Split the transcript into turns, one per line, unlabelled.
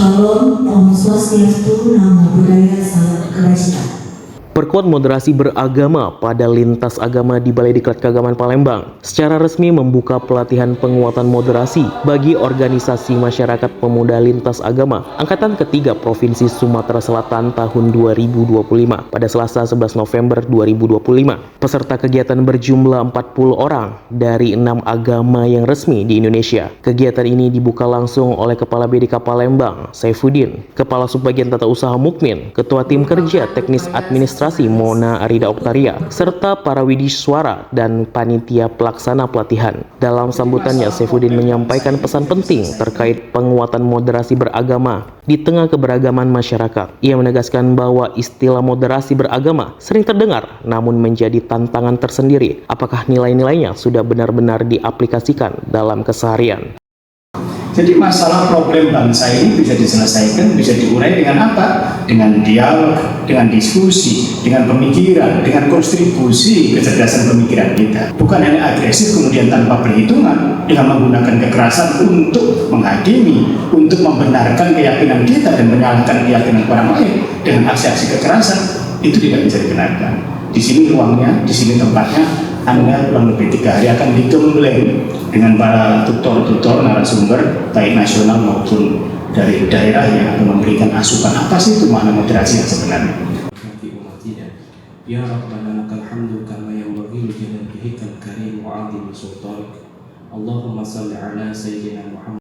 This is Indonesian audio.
Shalom, Om Swastiastu, Namo Buddhaya, Salam Kebajikan.
Perkuat moderasi beragama pada lintas agama di Balai Diklat Keagamaan Palembang secara resmi membuka pelatihan penguatan moderasi bagi organisasi masyarakat pemuda lintas agama Angkatan Ketiga Provinsi Sumatera Selatan tahun 2025 pada Selasa 11 November 2025. Peserta kegiatan berjumlah 40 orang dari 6 agama yang resmi di Indonesia. Kegiatan ini dibuka langsung oleh Kepala BDK Palembang, Saifuddin, Kepala Subbagian Tata Usaha Mukmin, Ketua Tim Kerja Teknis Administrasi Mona Arida Oktaria, serta para widiswara dan panitia pelaksana pelatihan. Dalam sambutannya, Saifuddin menyampaikan pesan penting terkait penguatan moderasi beragama di tengah keberagaman masyarakat. Ia menegaskan bahwa istilah moderasi beragama sering terdengar, namun menjadi tantangan tersendiri apakah nilai-nilainya sudah benar-benar diaplikasikan dalam keseharian.
Jadi masalah problem bangsa ini bisa diselesaikan, bisa diurai dengan apa? Dengan dialog, dengan diskusi, dengan pemikiran, dengan kontribusi kecerdasan pemikiran kita. Bukan hanya agresif kemudian tanpa perhitungan, dengan menggunakan kekerasan untuk menghakimi, untuk membenarkan keyakinan kita dan menyalahkan keyakinan orang lain dengan aksi-aksi kekerasan, itu tidak bisa dibenarkan. Di sini ruangnya, di sini tempatnya. Anda kurang lebih 3 hari akan digembleng dengan para tutor-tutor narasumber baik nasional maupun dari daerah yang akan memberikan asupan apa sih itu makna moderasi yang sebenarnya.
Ya Rabbana lakal hamdu kama yanbaghi li jalali wajhikal karim wa 'azimi sultanik. Allahumma shalli ala sayyidina Muhammad